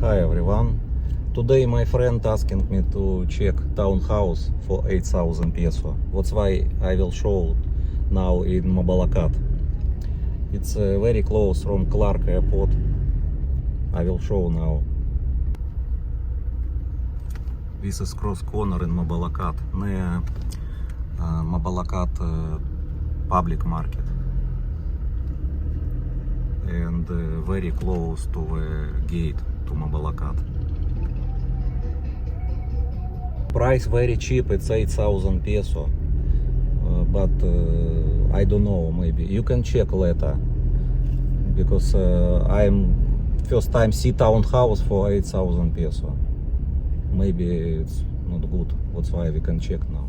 Hi everyone. Today my friend asking me to check townhouse for 8,000 peso. That's why I will show now in Mabalacat. It's very close from Clark Airport. I will show now. This is cross corner in Mabalacat, near Mabalacat public market. And very close to the gate to Mabalacat. Price very cheap, it's 8,000 peso, but I don't know, maybe you can check later, because I'm first time see townhouse for 8,000 peso. Maybe it's not good, that's why we can check now.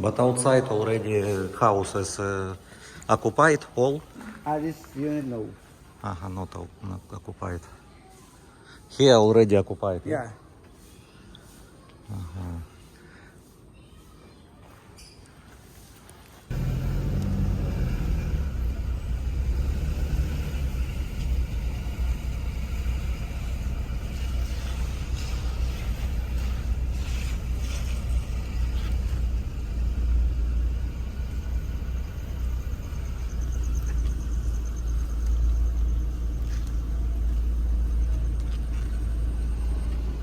But outside already house is occupied all? This unit, no. Not occupied. Here already occupied. Yeah.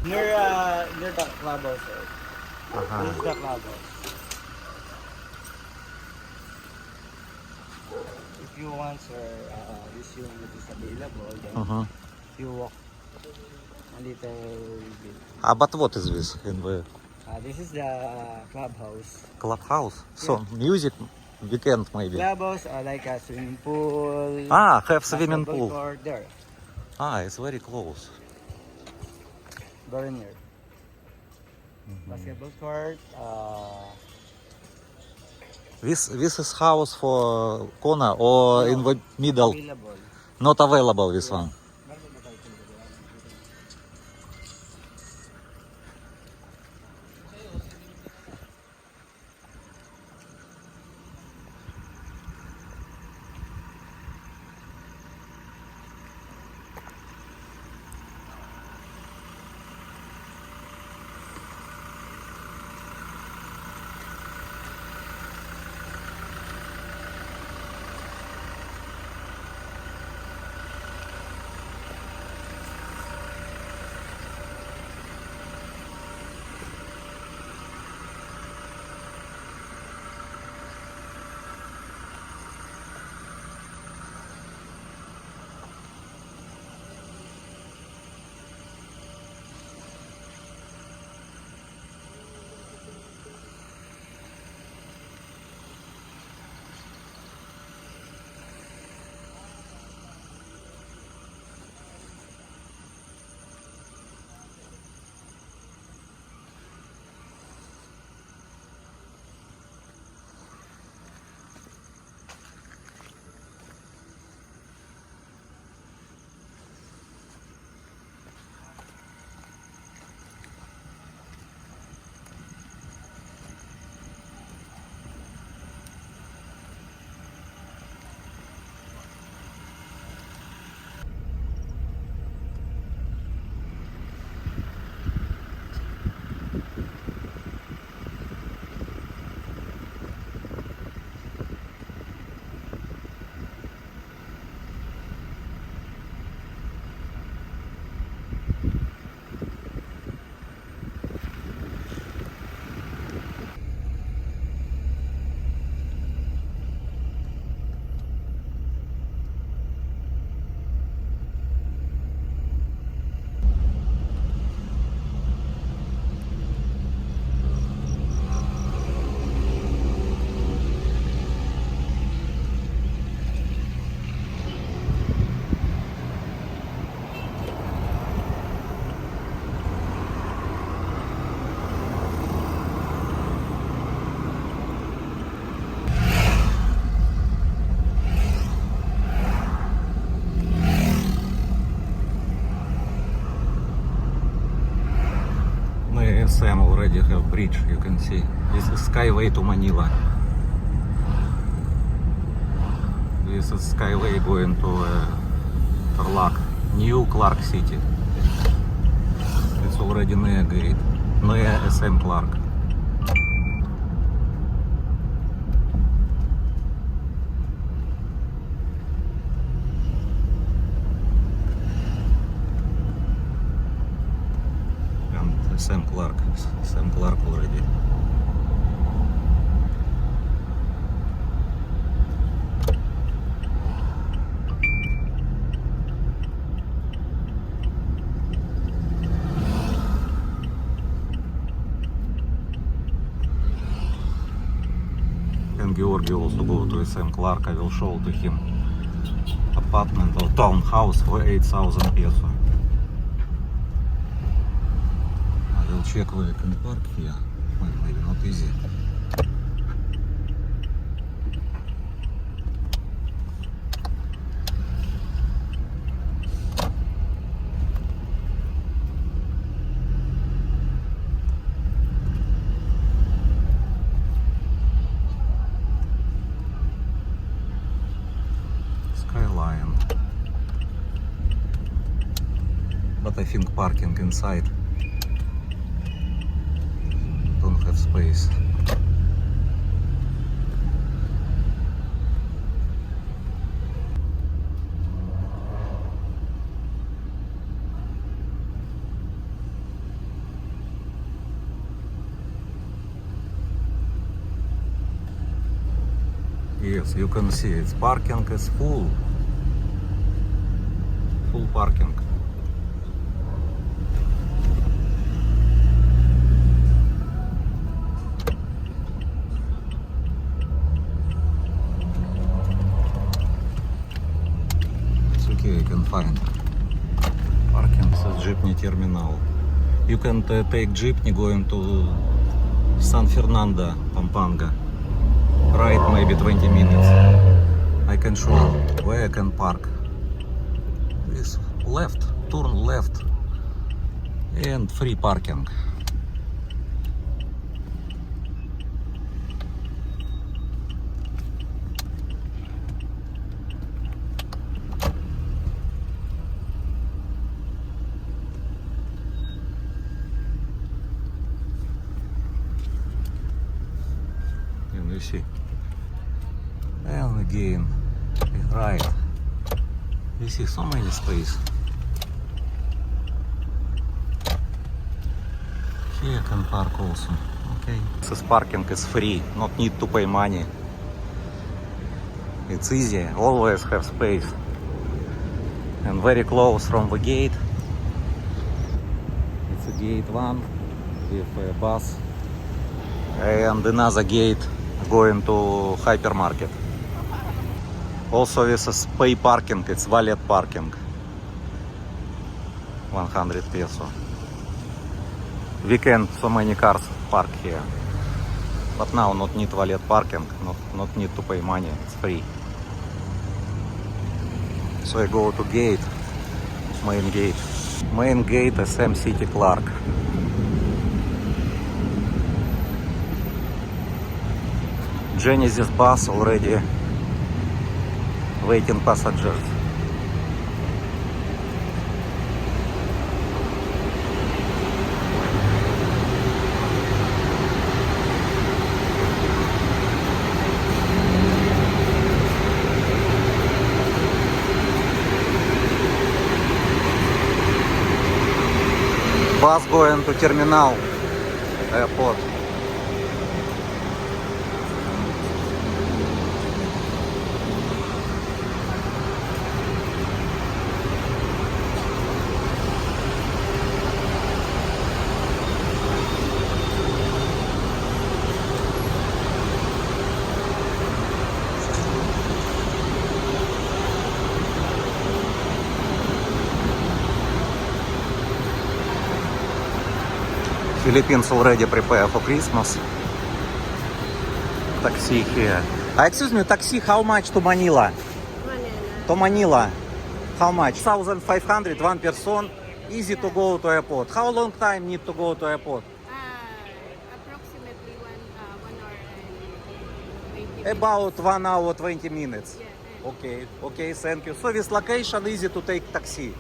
Near the clubhouse, sir. This is the clubhouse. If you want, sir, this unit is available, then you walk a little bit. But what is this in the This is the clubhouse. clubhouse? So music weekend maybe. Clubhouse, like a swimming pool. Have swimming basketball pool. court there. It's very close. Very near. Basketball court. This is house for corner or in the middle? Available. Not available this one. SM already have bridge, you can see. This is Skyway to Manila. This is Skyway going to Tarlac, New Clark City. It's already near gate, near SM Clark. And SM Clark already. And Georgi also go to SM Clark. I will show to him apartment or townhouse for 8,000 peso. I will check where I can park here. Well, maybe not easy. Skyline. But I think parking inside don't have space. Yes, you can see its parking is full. Full parking. It's okay, you can find parking. This is Jeepney terminal. You can take Jeepney going to San Fernando, Pampanga. Right, maybe 20 minutes. I can show where I can park. This left, turn left, and free parking. And you see. And again, right. You see so many space. Here I can park also. Okay. This parking is free, not need to pay money. It's easy, always have space. And very close from the gate. It's a gate 1 with a bus. And another gate going to hypermarket. Also this is pay parking, it's valet parking. 100 peso. Weekend so many cars park here. But now not need valet parking, not need to pay money, it's free. So I go to gate, main gate. Main gate SM City Clark. Genesis bus already waiting passengers. Bus going to terminal airport. Philippines already prepare for Christmas. Taxi here. Excuse me, taxi, how much to Manila? To Manila. How much? 1,500, one person. Easy to go to airport. How long time need to go to airport? About 1 hour 20 minutes. Okay, okay, thank you. So this location easy to take taxi.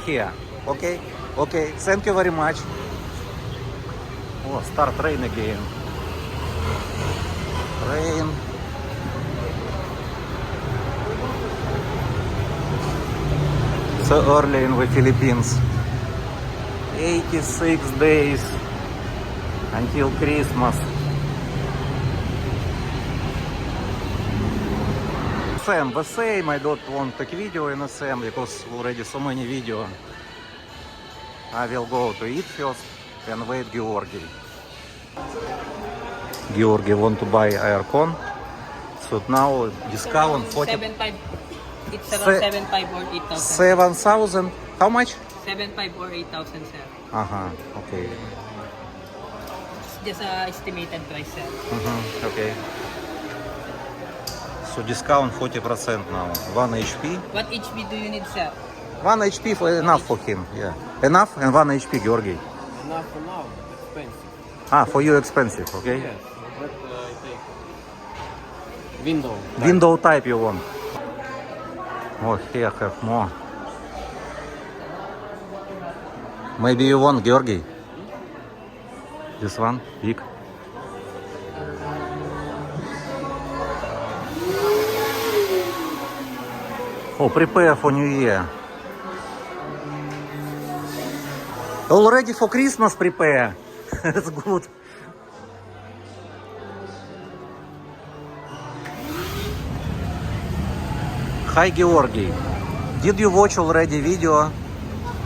Here. Okay, okay, thank you very much. Oh, start rain again. Rain. So early in the Philippines. 86 days until Christmas. Sam, the same. I don't want to take video in Sam because already so many video. I will go to eat first and wait Georgi. Georgi want to buy aircon. So now discount 40. 7.5. It's around 7.5 or 8,000. 7,000. How much? 7.5 or 8,000, sir. Okay. It's just a estimated price, sir. Okay. So discount 40% now. 1 HP. What HP do you need, sir? 1 HP for enough for him. Yeah. Enough and 1 HP, Georgi. Enough for now, expensive. For you expensive, okay? Yes, but I take window. Window type you want. Oh, here have more. Maybe you want Georgi. This one, big. Oh, prepare for New Year. Already for Christmas prepare. That's good. Hi Georgi, did you watch already video?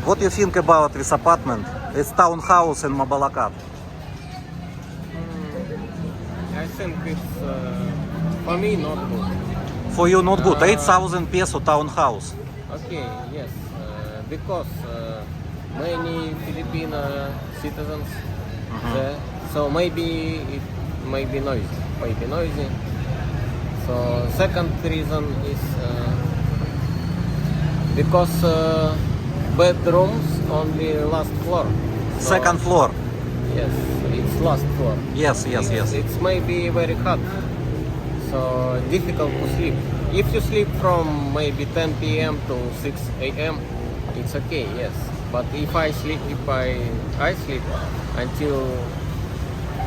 What do you think about this apartment? It's townhouse in Mabalacat. I think it's for me not good. For you not good. 8,000 peso townhouse. Okay, yes, because many Filipino citizens there, so maybe it may be noisy. So second reason is because bedrooms on the last floor. So, Second floor. Yes, it's last floor. Yes. It's maybe very hot, so difficult to sleep. If you sleep from maybe 10 p.m. to 6 a.m., it's okay, yes. But if I sleep until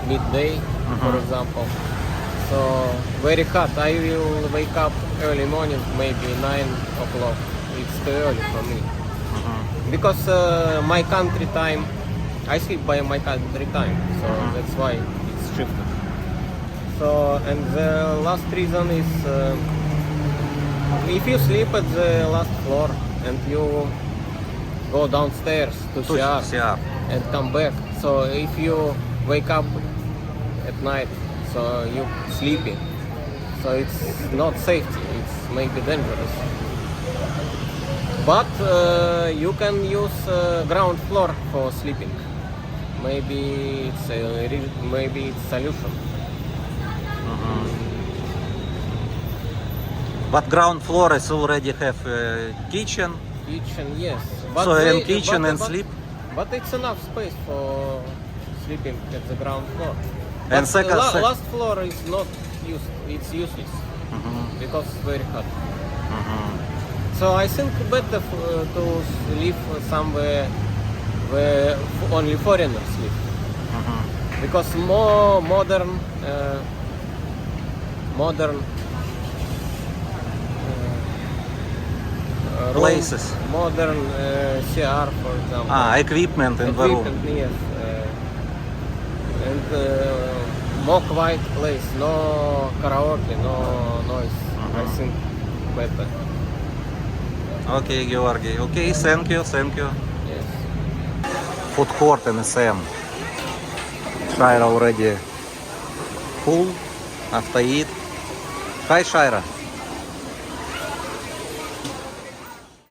midday, for example, so very hot. I will wake up early morning, maybe 9 o'clock. It's too early for me. Because my country time, I sleep by my country time, so that's why it's shifted. So, and the last reason is if you sleep at the last floor and you go downstairs to shower and come back, so if you wake up at night, so you sleepy, so it's not safety, it's maybe dangerous. But you can use ground floor for sleeping. Maybe it's solution. But ground floor is already have kitchen. Kitchen, yes. So in kitchen and sleep. But it's enough space for sleeping at the ground floor. And But second, last floor is not used. It's useless because it's very hot. So I think better to live somewhere where only foreigners live, because more modern Places. modern CR, for example. Equipment in the room. Equipment, yes. And more quiet place, no karaoke, no noise. I think better. Okay, Georgi. Okay, thank you. Yes. Food court in SM. Shaira already full after eat. Hi, Shaira.